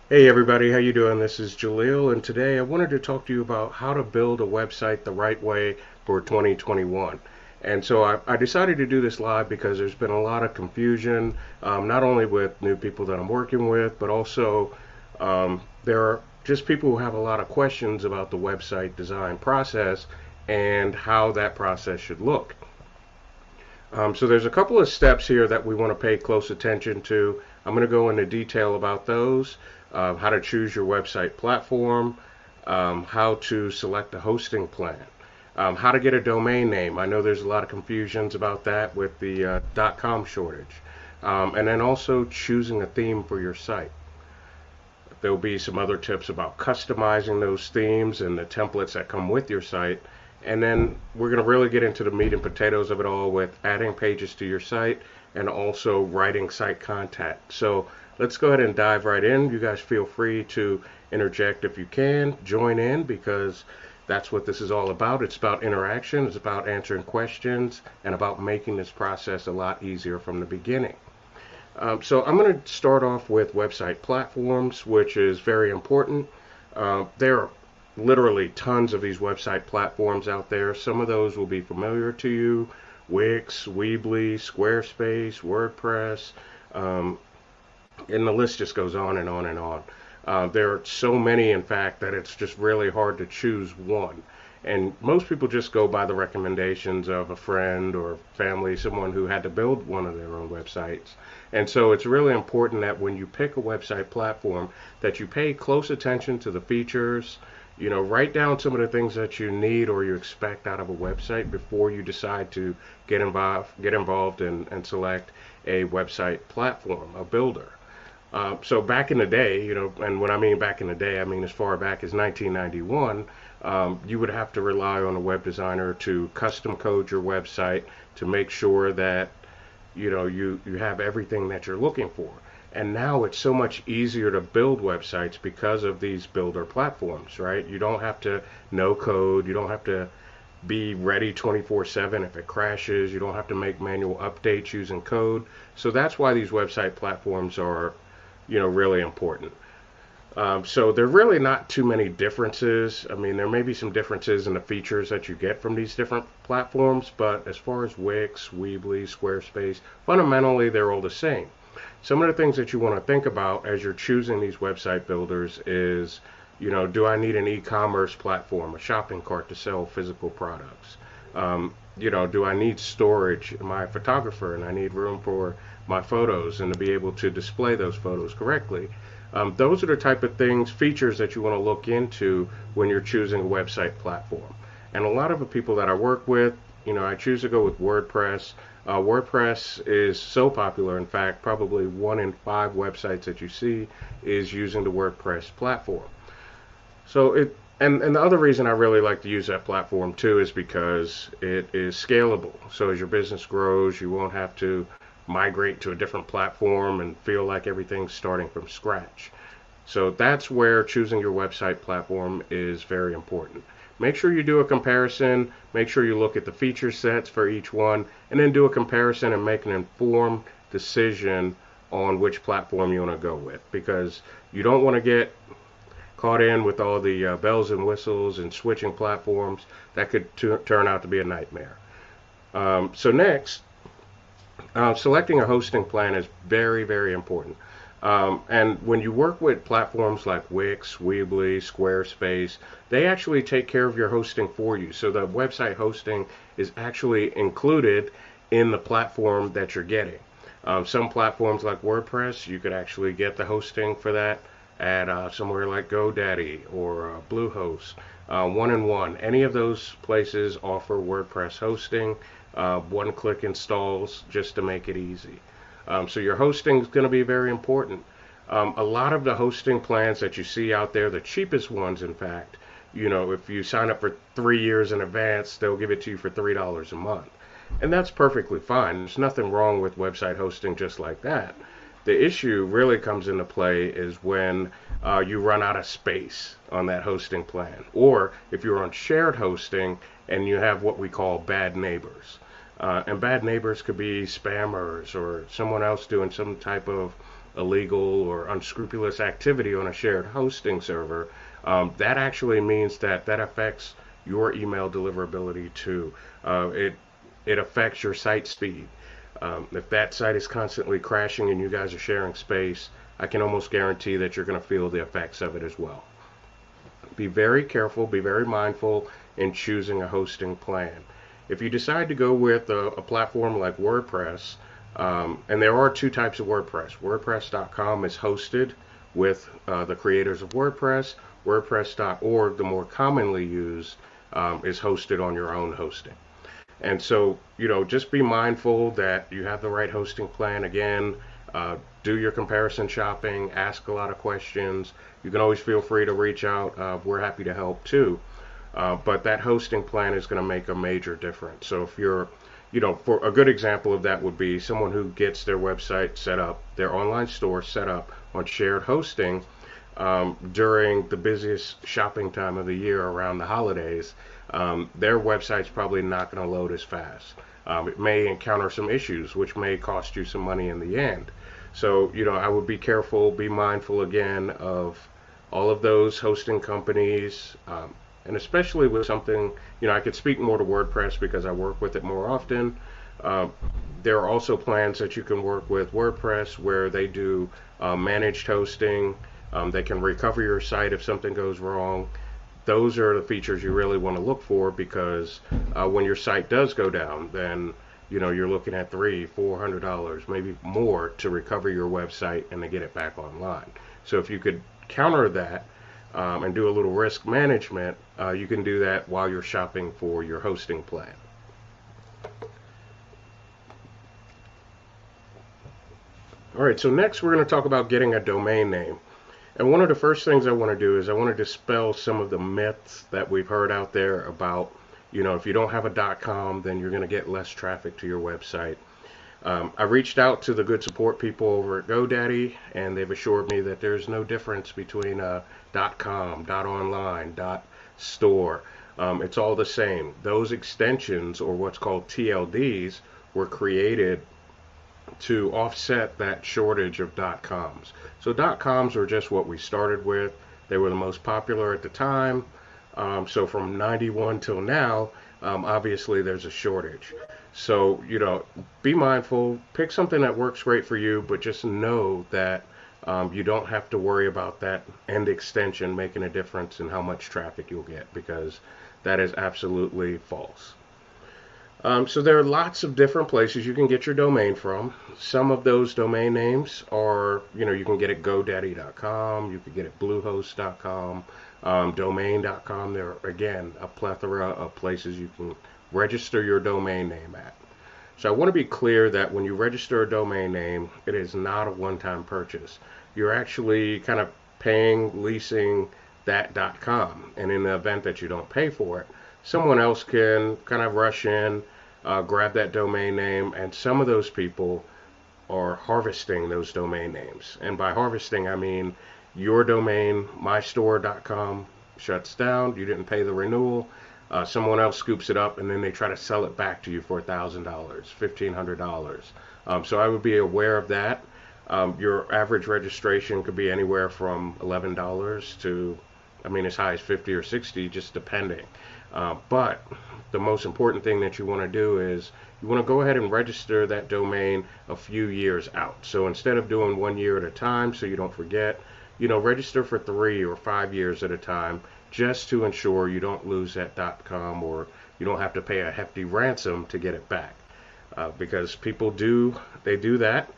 Hey everybody, how you doing? This is Jaleel, and today I wanted to talk to you about how to build a website the right way for 2021. And so I decided to do this live because there's been a lot of confusion, not only with new people that I'm working with, but also there are just people who have a lot of questions about the website design process and how that process should look. So there's a couple of steps here that we want to pay close attention to. I'm going to go into detail about those, how to choose your website platform, how to select a hosting plan, how to get a domain name. I know there's a lot of confusions about that with the .com shortage. And then also choosing a theme for your site. There'll be some other tips about customizing those themes and the templates that come with your site. And then we're going to really get into the meat and potatoes of it all with adding pages to your site and also writing site content. So let's go ahead and dive right in. You guys feel free to interject if you can, join in, because that's what this is all about. It's about interaction, it's about answering questions, and about making this process a lot easier from the beginning. So I'm going to start off with website platforms, which is very important. There are literally tons of these website platforms out there. Some of those will be familiar to you: Wix, Weebly, Squarespace, WordPress, um, and the list just goes on and on and on. There are so many, in fact, that it's just really hard to choose one. And most people just go by the recommendations of a friend or family, someone who had to build one of their own websites. And so it's really important that when you pick a website platform, that you pay close attention to the features. Write down some of the things that you need or you expect out of a website before you decide to get involved and select a website platform, a builder. So back in the day, and when I mean back in the day, I mean as far back as 1991, you would have to rely on a web designer to custom code your website to make sure that you have everything that you're looking for. And now it's so much easier to build websites because of these builder platforms, right? You don't have to know code, you don't have to be ready 24/7 if it crashes, you don't have to make manual updates using code. So that's why these website platforms are really important. So there are really not too many differences. I mean, there may be some differences in the features that you get from these different platforms, but as far as Wix, Weebly, Squarespace, fundamentally they're all the same. Some of the things that you want to think about as you're choosing these website builders is, do I need an e-commerce platform, a shopping cart to sell physical products? Do I need storage? Am I a photographer and I need room for my photos and to be able to display those photos correctly? Those are the type of things, features that you want to look into when you're choosing a website platform. And a lot of the people that I work with, I choose to go with WordPress. WordPress is so popular. In fact, probably 1 in 5 websites that you see is using the WordPress platform. So and the other reason I really like to use that platform too is because it is scalable. So as your business grows, you won't have to migrate to a different platform and feel like everything's starting from scratch. So that's where choosing your website platform is very important. Make sure you do a comparison, make sure you look at the feature sets for each one, and then do a comparison and make an informed decision on which platform you want to go with, because you don't want to get caught in with all the bells and whistles and switching platforms. That could turn out to be a nightmare. So next, selecting a hosting plan is very, very important. And when you work with platforms like Wix, Weebly, Squarespace, they actually take care of your hosting for you. So the website hosting is actually included in the platform that you're getting. Some platforms like WordPress, you could actually get the hosting for that at somewhere like GoDaddy or Bluehost, 1&1. Any of those places offer WordPress hosting, one-click installs just to make it easy. So your hosting is going to be very important. A lot of the hosting plans that you see out there, the cheapest ones, in fact, if you sign up for 3 years in advance, they'll give it to you for $3 a month. And that's perfectly fine. There's nothing wrong with website hosting just like that. The issue really comes into play is when you run out of space on that hosting plan, or if you're on shared hosting and you have what we call bad neighbors. And bad neighbors could be spammers or someone else doing some type of illegal or unscrupulous activity on a shared hosting server, that actually means that that affects your email deliverability too. It affects your site speed. If that site is constantly crashing and you guys are sharing space, I can almost guarantee that you're going to feel the effects of it as well. Be very careful, be very mindful in choosing a hosting plan. If you decide to go with a platform like WordPress, and there are two types of WordPress. WordPress.com is hosted with the creators of WordPress. WordPress.org, the more commonly used, is hosted on your own hosting. And so, just be mindful that you have the right hosting plan. Again, do your comparison shopping, ask a lot of questions. You can always feel free to reach out. We're happy to help too. But that hosting plan is going to make a major difference. So if you're, for a good example of that would be someone who gets their website set up, their online store set up on shared hosting during the busiest shopping time of the year around the holidays. Their website's probably not going to load as fast. It may encounter some issues, which may cost you some money in the end. So, I would be careful, be mindful again of all of those hosting companies, and especially with something, I could speak more to WordPress because I work with it more often. There are also plans that you can work with WordPress where they do managed hosting. They can recover your site if something goes wrong. Those are the features you really want to look for because when your site does go down, then you're looking at $300-400, maybe more, to recover your website and to get it back online. So if you could counter that and do a little risk management, you can do that while you're shopping for your hosting plan. All right, so next we're going to talk about getting a domain name. And one of the first things I want to do is I want to dispel some of the myths that we've heard out there about, if you don't have a .com, then you're going to get less traffic to your website. I reached out to the good support people over at GoDaddy, and they've assured me that there's no difference between .com, .online, .store. It's all the same. Those extensions, or what's called TLDs, were created to offset that shortage of .coms. So .coms were just what we started with. They were the most popular at the time. So from 91 till now, obviously there's a shortage. So, be mindful, pick something that works great for you, but just know that you don't have to worry about that end extension making a difference in how much traffic you'll get, because that is absolutely false. So there are lots of different places you can get your domain from. Some of those domain names are, you can get at GoDaddy.com, you can get at Bluehost.com, Domain.com. There are, again, a plethora of places you can register your domain name at. So I want to be clear that when you register a domain name, it is not a one-time purchase. You're actually kind of paying, leasing that .com, and in the event that you don't pay for it, someone else can kind of rush in, grab that domain name, and some of those people are harvesting those domain names. And by harvesting, I mean your domain, mystore.com, shuts down, you didn't pay the renewal, someone else scoops it up, and then they try to sell it back to you for $1,000, $1,500. So I would be aware of that. Your average registration could be anywhere from $11 to, as high as 50 or 60, just depending. But the most important thing that you want to do is you want to go ahead and register that domain a few years out. So instead of doing 1 year at a time so you don't forget, register for 3 or 5 years at a time, just to ensure you don't lose that .com, or you don't have to pay a hefty ransom to get it back. Because people do that.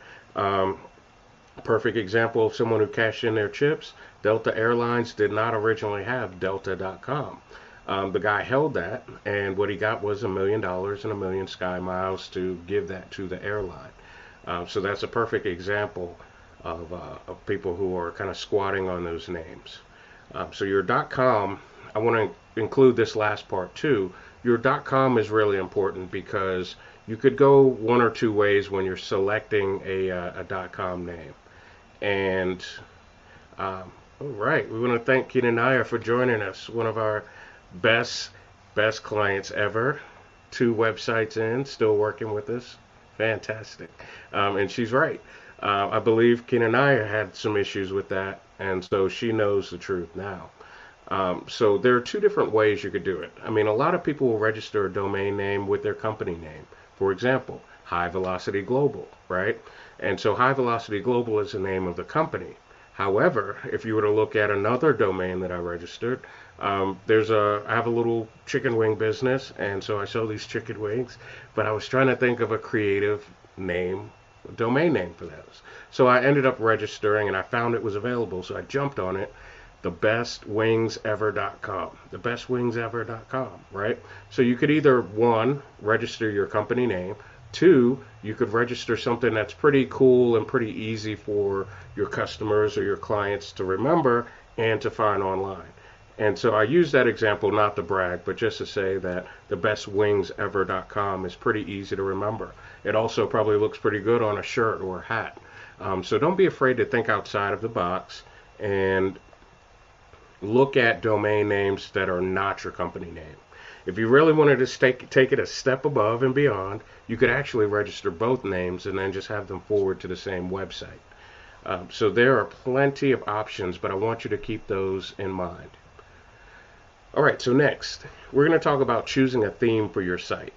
Perfect example of someone who cashed in their chips. Delta Airlines did not originally have Delta.com. The guy held that, and what he got was $1 million and 1 million Sky Miles to give that to the airline. So that's a perfect example of people who are kind of squatting on those names. So your .com, I want to include this last part too. Your .com is really important because you could go one or two ways when you're selecting a .com name. And all right, we want to thank Keenan Nair for joining us, one of our best clients ever. 2 websites in, still working with us. Fantastic. And she's right. I believe Kenanaya had some issues with that, and so she knows the truth now. So there are two different ways you could do it. I mean, a lot of people will register a domain name with their company name. For example, High Velocity Global, right? And so High Velocity Global is the name of the company. However, if you were to look at another domain that I registered, I have a little chicken wing business, and so I sell these chicken wings, but I was trying to think of a creative name, domain name for those. So I ended up registering, and I found it was available, so I jumped on it, thebestwingsever.com, thebestwingsever.com, right? So you could either, one, register your company name, two, you could register something that's pretty cool and pretty easy for your customers or your clients to remember and to find online. And so I use that example not to brag, but just to say that thebestwingsever.com is pretty easy to remember. It also probably looks pretty good on a shirt or a hat. So don't be afraid to think outside of the box and look at domain names that are not your company name. If you really wanted to take it a step above and beyond, you could actually register both names and then just have them forward to the same website. So there are plenty of options, but I want you to keep those in mind. All right, so next, we're going to talk about choosing a theme for your site.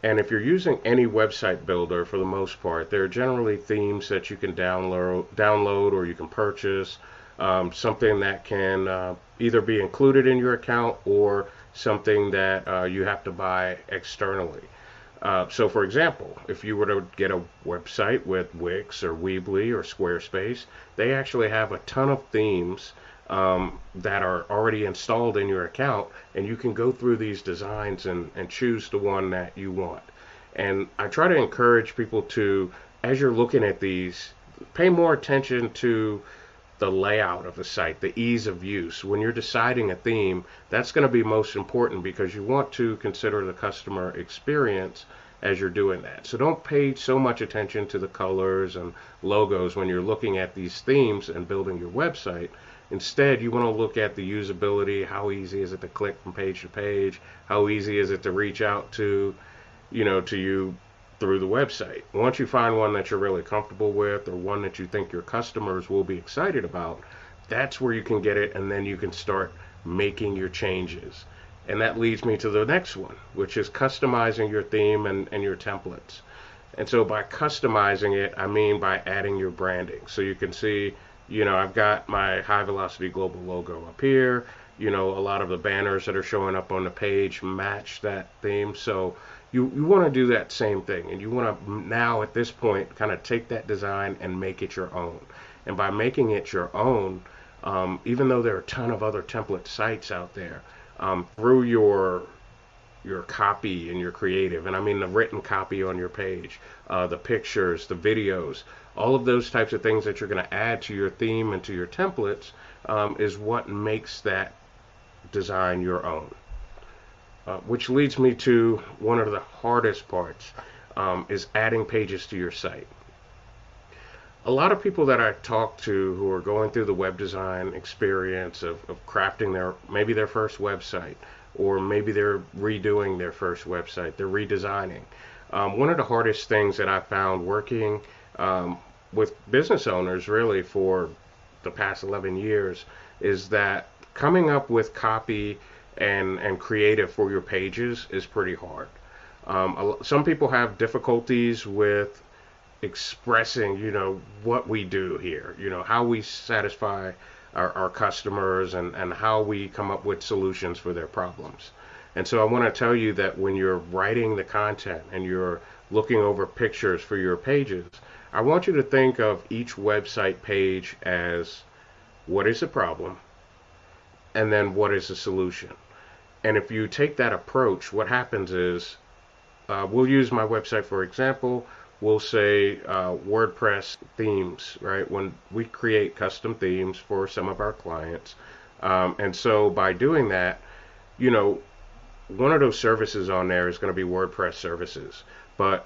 And if you're using any website builder, for the most part, there are generally themes that you can download or you can purchase, something that can either be included in your account or something that you have to buy externally. So for example, if you were to get a website with Wix or Weebly or Squarespace, they actually have a ton of themes that are already installed in your account, and you can go through these designs and choose the one that you want. And I try to encourage people to, as you're looking at these, pay more attention to the layout of the site, the ease of use. When you're deciding a theme, that's going to be most important because you want to consider the customer experience as you're doing that. So don't pay so much attention to the colors and logos when you're looking at these themes and building your website. Instead, you want to look at the usability. How easy is it to click from page to page? How easy is it to reach out to you through the website? Once you find one that you're really comfortable with or one that you think your customers will be excited about, that's where you can get it, and then you can start making your changes. And that leads me to the next one, which is customizing your theme and your templates. And so by customizing it, I mean by adding your branding. So you can see, I've got my High Velocity Global logo up here. A lot of the banners that are showing up on the page match that theme. So you want to do that same thing, and you want to now at this point kind of take that design and make it your own. And by making it your own, even though there are a ton of other template sites out there, through your copy and your creative, and I mean the written copy on your page, the pictures, the videos, all of those types of things that you're going to add to your theme and to your templates is what makes that design your own. Which leads me to one of the hardest parts, is adding pages to your site. A lot of people that I talk to who are going through the web design experience of crafting maybe their first website, or maybe they're redoing their first website, they're redesigning. One of the hardest things that I found working with business owners really for the past 11 years is that coming up with copy and creative for your pages is pretty hard. Some people have difficulties with expressing, what we do here, how we satisfy our customers and how we come up with solutions for their problems. And so I want to tell you that when you're writing the content and you're looking over pictures for your pages, I want you to think of each website page as what is the problem and then what is the solution. And if you take that approach, what happens is, we'll use my website for example. We'll say WordPress themes, right? When we create custom themes for some of our clients. And so by doing that, one of those services on there is going to be WordPress services. But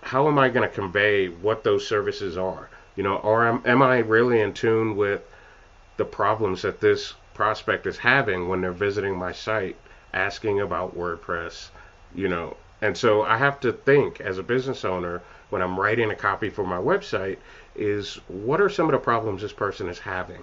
how am I going to convey what those services are? Or am I really in tune with the problems that this prospect is having when they're visiting my site asking about WordPress, And so I have to think as a business owner, when I'm writing a copy for my website is what are some of the problems this person is having?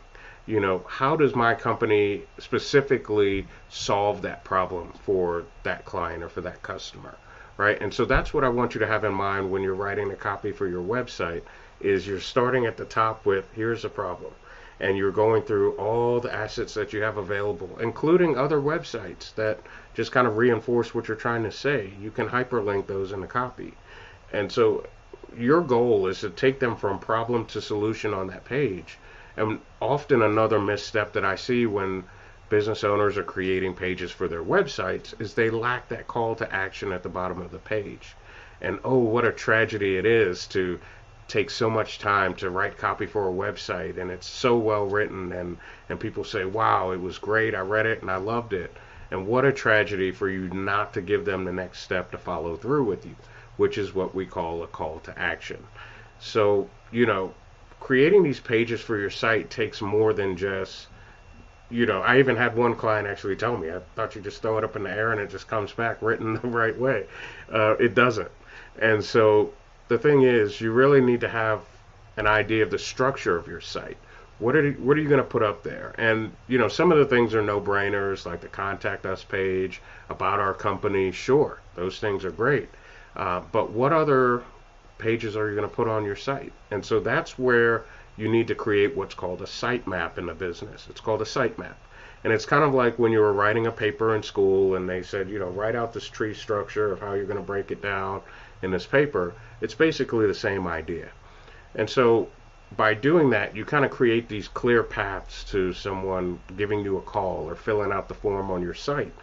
How does my company specifically solve that problem for that client or for that customer, right? And so that's what I want you to have in mind when you're writing a copy for your website is you're starting at the top with here's a problem. And you're going through all the assets that you have available, including other websites that just kind of reinforce what you're trying to say. You can hyperlink those in the copy. And so your goal is to take them from problem to solution on that page. And often another misstep that I see when business owners are creating pages for their websites is they lack that call to action at the bottom of the page. And oh, what a tragedy it is to take so much time to write copy for a website and it's so well written and people say, wow, it was great, I read it and I loved it. And what a tragedy for you not to give them the next step to follow through with you, which is what we call a call to action. So, creating these pages for your site takes more than just, I even had one client actually tell me, I thought you just throw it up in the air and it just comes back written the right way. It doesn't. And so the thing is, you really need to have an idea of the structure of your site. What are you going to put up there? And, some of the things are no-brainers, like the contact us page, about our company. Sure, those things are great. But what other pages are you going to put on your site? And so that's where you need to create what's called a sitemap in the business. It's called a sitemap. And it's kind of like when you were writing a paper in school and they said, write out this tree structure of how you're going to break it down in this paper. It's basically the same idea. And so by doing that, you kind of create these clear paths to someone giving you a call or filling out the form on your site.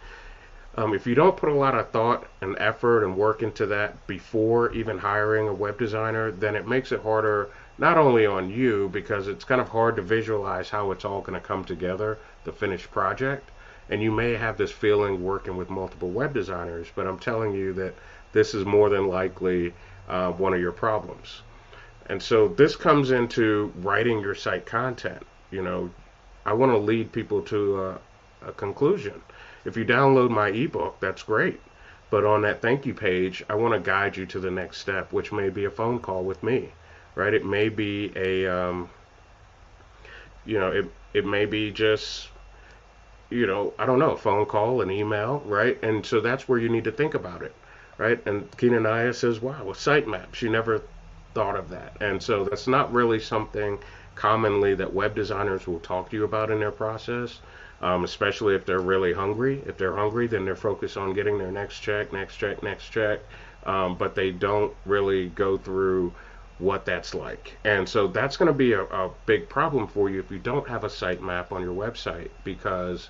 If you don't put a lot of thought and effort and work into that before even hiring a web designer, then it makes it harder not only on you, because it's kind of hard to visualize how it's all going to come together, the finished project. And you may have this feeling working with multiple web designers, but I'm telling you that this is more than likely one of your problems. And so this comes into writing your site content. I want to lead people to a conclusion. If you download my ebook, that's great. But on that thank you page, I want to guide you to the next step, which may be a phone call with me, right? It may be it may be just, I don't know, a phone call, an email, right? And so that's where you need to think about it, right? And Kenanaya says, wow, a sitemap. She never thought of that. And so that's not really something commonly that web designers will talk to you about in their process. Especially if they're really hungry. If they're hungry, then they're focused on getting their next check, but they don't really go through what that's like. And so that's going to be a big problem for you if you don't have a sitemap on your website, because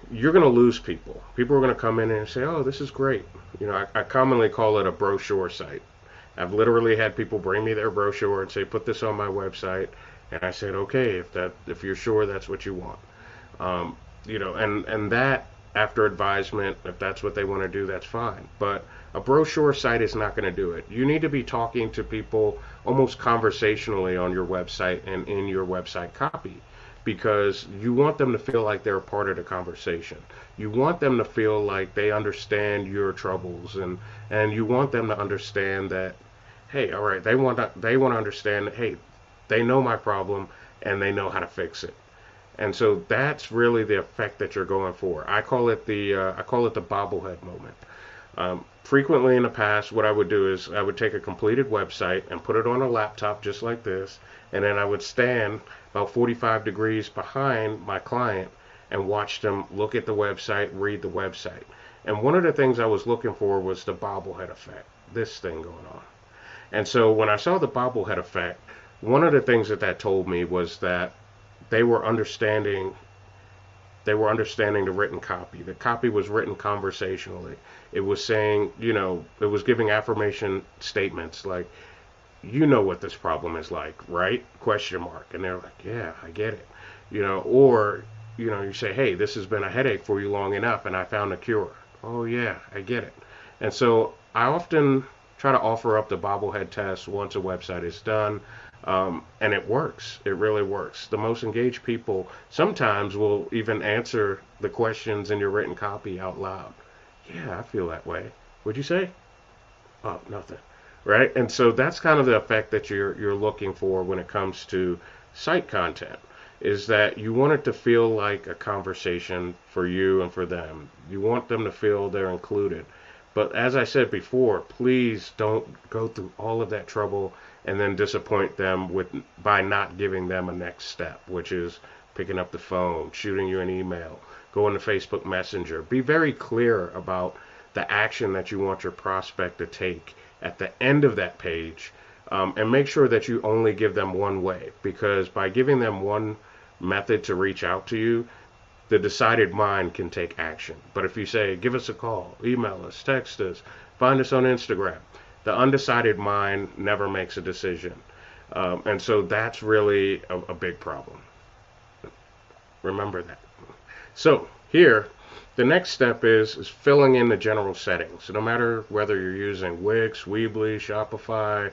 you're going to lose people. People are going to come in and say, oh, this is great. I commonly call it a brochure site. I've literally had people bring me their brochure and say, put this on my website. And I said, okay, if you're sure that's what you want. And that after advisement, if that's what they want to do, that's fine. But a brochure site is not going to do it. You need to be talking to people almost conversationally on your website and in your website copy, because you want them to feel like they're a part of the conversation. You want them to feel like they understand your troubles, and you want them to understand that, hey, all right, they want to understand that, hey, they know my problem and they know how to fix it. And so that's really the effect that you're going for. I call it the bobblehead moment. Frequently in the past, what I would do is I would take a completed website and put it on a laptop just like this, and then I would stand about 45 degrees behind my client and watch them look at the website, read the website. And one of the things I was looking for was the bobblehead effect, this thing going on. And so when I saw the bobblehead effect, one of the things that told me was that they were understanding the written copy. The copy was written conversationally. It was saying, it was giving affirmation statements like, what this problem is like, right? Question mark. And they're like, yeah, I get it. Or, you say, hey, this has been a headache for you long enough and I found a cure. Oh yeah, I get it. And so I often try to offer up the bobblehead test once a website is done. And it works. It really works. The most engaged people sometimes will even answer the questions in your written copy out loud. Yeah, I feel that way. What'd you say? Oh, nothing. right? And so that's kind of the effect that you're looking for when it comes to site content, is that you want it to feel like a conversation for you and for them. You want them to feel they're included. But as I said before, please don't go through all of that trouble and then disappoint them with by not giving them a next step, which is picking up the phone, shooting you an email, going to Facebook Messenger. Be very clear about the action that you want your prospect to take at the end of that page, and make sure that you only give them one way, because by giving them one method to reach out to you, the decided mind can take action. But if you say, give us a call, email us, text us, find us on Instagram, the undecided mind never makes a decision. And so that's really a big problem. Remember that. So here, the next step is filling in the general settings. So no matter whether you're using Wix, Weebly, Shopify,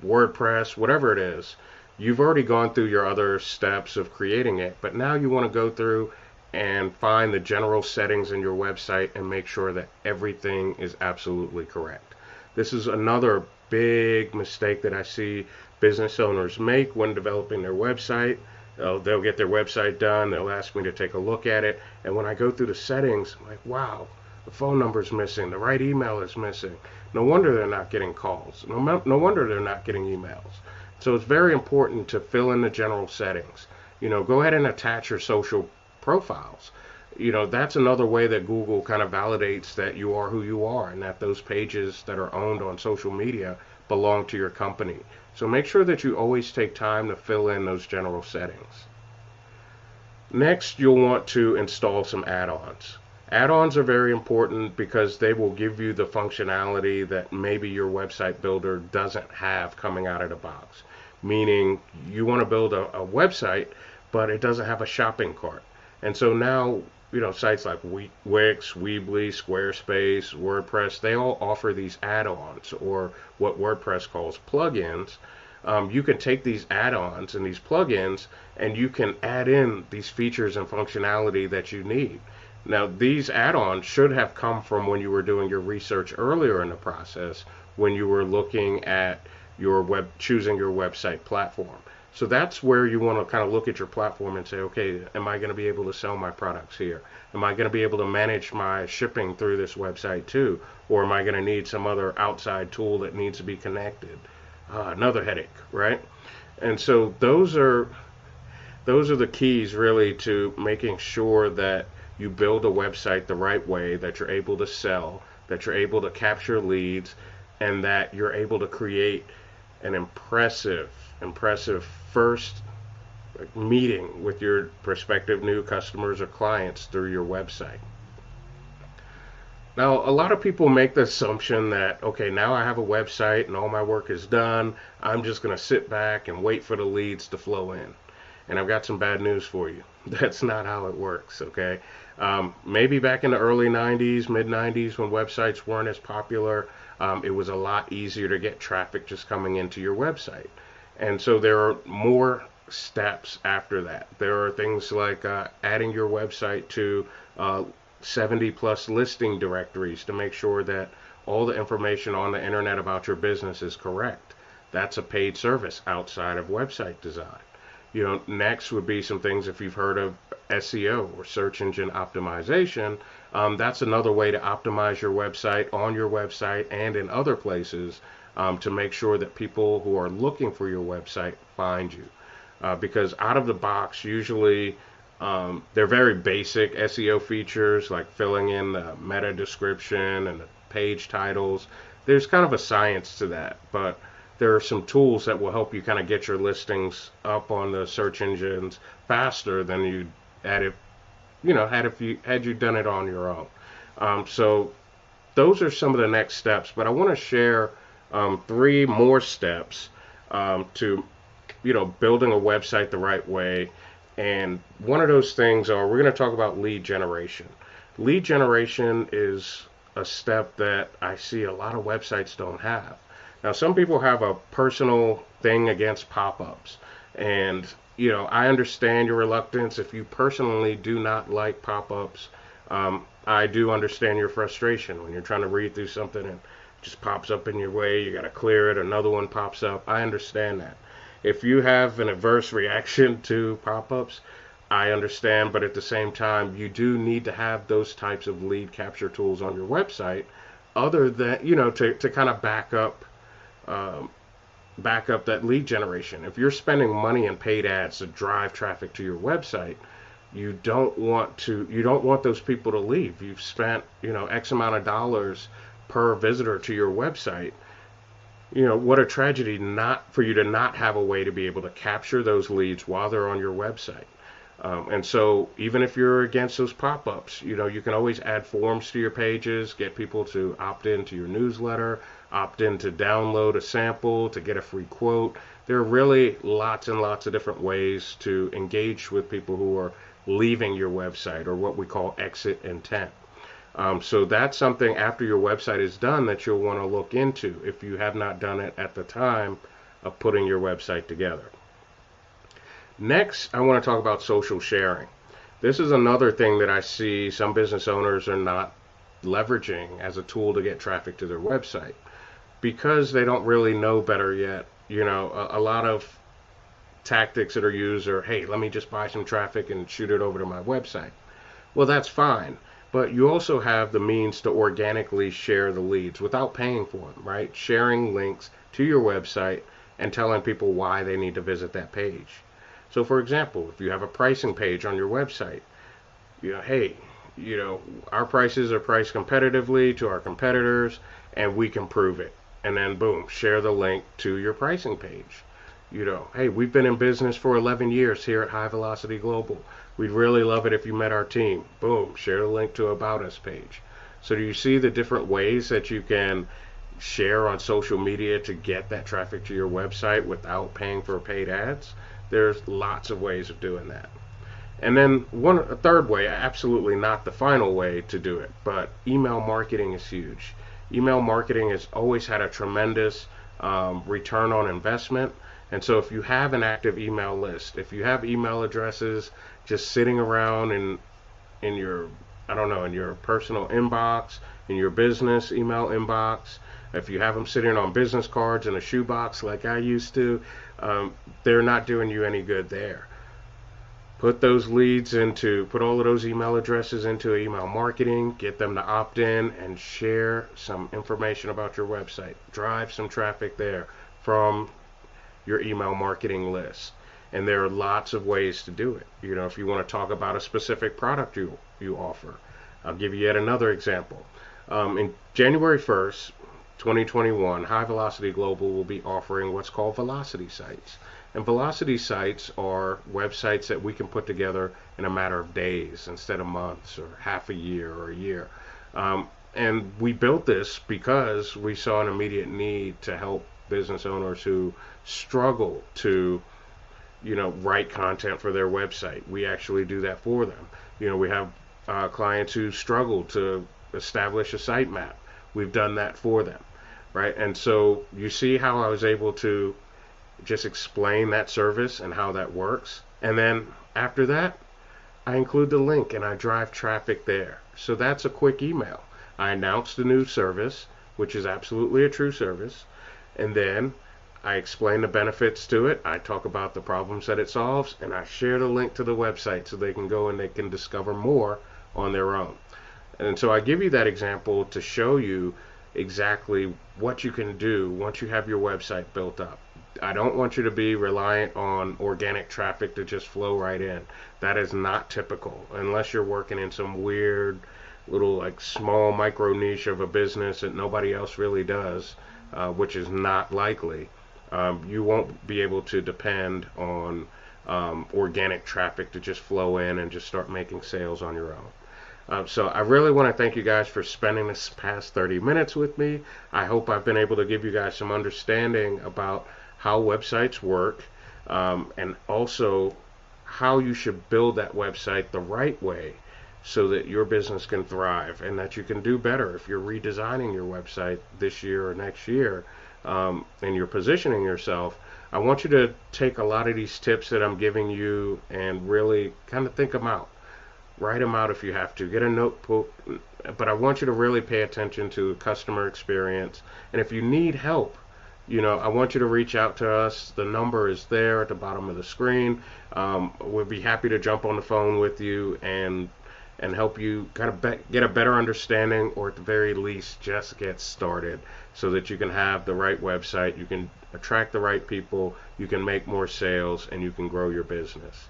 WordPress, whatever it is, you've already gone through your other steps of creating it, but now you want to go through and find the general settings in your website and make sure that everything is absolutely correct. This is another big mistake that I see business owners make when developing their website. They'll get their website done, they'll ask me to take a look at it, and when I go through the settings, I'm like, wow, the phone number's missing, the right email is missing. No wonder they're not getting calls. No wonder they're not getting emails. So it's very important to fill in the general settings. Go ahead and attach your social profiles. That's another way that Google kind of validates that you are who you are and that those pages that are owned on social media belong to your company. So make sure that you always take time to fill in those general settings. Next, you'll want to install some add-ons. Add-ons are very important because they will give you the functionality that maybe your website builder doesn't have coming out of the box. Meaning you want to build a website, but it doesn't have a shopping cart. And so now, sites like Wix, Weebly, Squarespace, WordPress, they all offer these add-ons, or what WordPress calls plugins. You can take these add-ons and these plugins and you can add in these features and functionality that you need. Now, these add-ons should have come from when you were doing your research earlier in the process, when you were looking at choosing your website platform. So that's where you want to kind of look at your platform and say, okay, am I going to be able to sell my products here? Am I going to be able to manage my shipping through this website too? Or am I going to need some other outside tool that needs to be connected? Another headache, right? And so those are the keys really to making sure that you build a website the right way, that you're able to sell, that you're able to capture leads, and that you're able to create an impressive first meeting with your prospective new customers or clients through your website. Now, a lot of people make the assumption that, okay, now I have a website and all my work is done, I'm just going to sit back and wait for the leads to flow in. And I've got some bad news for you. That's not how it works, okay? Maybe back in the early 90s, mid 90s, when websites weren't as popular, it was a lot easier to get traffic just coming into your website. And so there are more steps after that. There are things like adding your website to 70 plus listing directories to make sure that all the information on the internet about your business is correct. That's a paid service outside of website design. Next would be some things, if you've heard of SEO, or search engine optimization. That's another way to optimize your website, on your website and in other places, to make sure that people who are looking for your website find you. Because out of the box, usually they're very basic SEO features, like filling in the meta description and the page titles. There's kind of a science to that, but there are some tools that will help you kind of get your listings up on the search engines faster than you had had you done it on your own. So those are some of the next steps, but I want to share 3 more steps to building a website the right way. And one of those things we're going to talk about lead generation. Lead generation is a step that I see a lot of websites don't have. Now, some people have a personal thing against pop-ups, and I understand your reluctance. If you personally do not like pop-ups, I do understand your frustration when you're trying to read through something and just pops up in your way, you got to clear it, another one pops up. I understand that. If you have an adverse reaction to pop-ups, I understand, but at the same time, you do need to have those types of lead capture tools on your website, other than, to kind of um, back up that lead generation. If you're spending money in paid ads to drive traffic to your website, you don't want those people to leave. You've spent, X amount of dollars per visitor to your website. What a tragedy not for you to not have a way to be able to capture those leads while they're on your website. And so even if you're against those pop-ups, you can always add forms to your pages, get people to opt into your newsletter, opt in to download a sample, to get a free quote. There are really lots and lots of different ways to engage with people who are leaving your website, or what we call exit intent. So that's something after your website is done that you'll want to look into if you have not done it at the time of putting your website together. Next, I want to talk about social sharing. This is another thing that I see some business owners are not leveraging as a tool to get traffic to their website because they don't really know better yet. A lot of tactics that are used are, hey, let me just buy some traffic and shoot it over to my website. Well, that's fine. But you also have the means to organically share the leads without paying for them, right? Sharing links to your website and telling people why they need to visit that page. So for example, if you have a pricing page on your website, hey, our prices are priced competitively to our competitors and we can prove it. And then boom, share the link to your pricing page. Hey, we've been in business for 11 years here at High Velocity Global. We'd really love it if you met our team. Boom, share the link to About Us page. So do you see the different ways that you can share on social media to get that traffic to your website without paying for paid ads? There's lots of ways of doing that. And then a third way, absolutely not the final way to do it, but email marketing is huge. Email marketing has always had a tremendous return on investment. And so if you have an active email list, if you have email addresses just sitting around in your, in your personal inbox, in your business email inbox, if you have them sitting on business cards in a shoebox like I used to, they're not doing you any good there. Put all of those email addresses into email marketing, get them to opt in and share some information about your website. Drive some traffic there from your email marketing list. And there are lots of ways to do it. If you want to talk about a specific product you offer. I'll give you yet another example. In January 1st, 2021, High Velocity Global will be offering what's called Velocity Sites. And Velocity Sites are websites that we can put together in a matter of days instead of months or half a year or a year. And we built this because we saw an immediate need to help business owners who struggle to write content for their website. We actually do that for them. We have clients who struggle to establish a sitemap. We've done that for them, right? And so you see how I was able to just explain that service and how that works. And then after that, I include the link and I drive traffic there. So that's a quick email. I announce the new service, which is absolutely a true service, and then I explain the benefits to it. I talk about the problems that it solves, and I share the link to the website so they can go and they can discover more on their own. And so I give you that example to show you exactly what you can do once you have your website built up. I don't want you to be reliant on organic traffic to just flow right in. That is not typical unless you're working in some weird little small micro niche of a business that nobody else really does, which is not likely. You won't be able to depend on organic traffic to just flow in and just start making sales on your own. So I really want to thank you guys for spending this past 30 minutes with me. I hope I've been able to give you guys some understanding about how websites work, and also how you should build that website the right way so that your business can thrive and that you can do better if you're redesigning your website this year or next year, and you're positioning yourself. I want you to take a lot of these tips that I'm giving you and really kind of think them out. Write them out if you have to. Get a notebook, but I want you to really pay attention to customer experience. And if you need help, I want you to reach out to us. The number is there at the bottom of the screen. We'll be happy to jump on the phone with you and help you kind of get a better understanding, or at the very least just get started, so that you can have the right website, you can attract the right people, you can make more sales, and you can grow your business.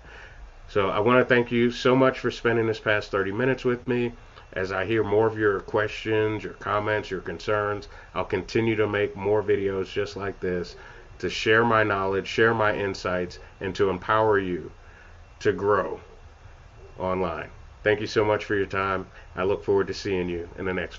So I want to thank you so much for spending this past 30 minutes with me. As I hear more of your questions, your comments, your concerns, I'll continue to make more videos just like this to share my knowledge, share my insights, and to empower you to grow online. Thank you so much for your time. I look forward to seeing you in the next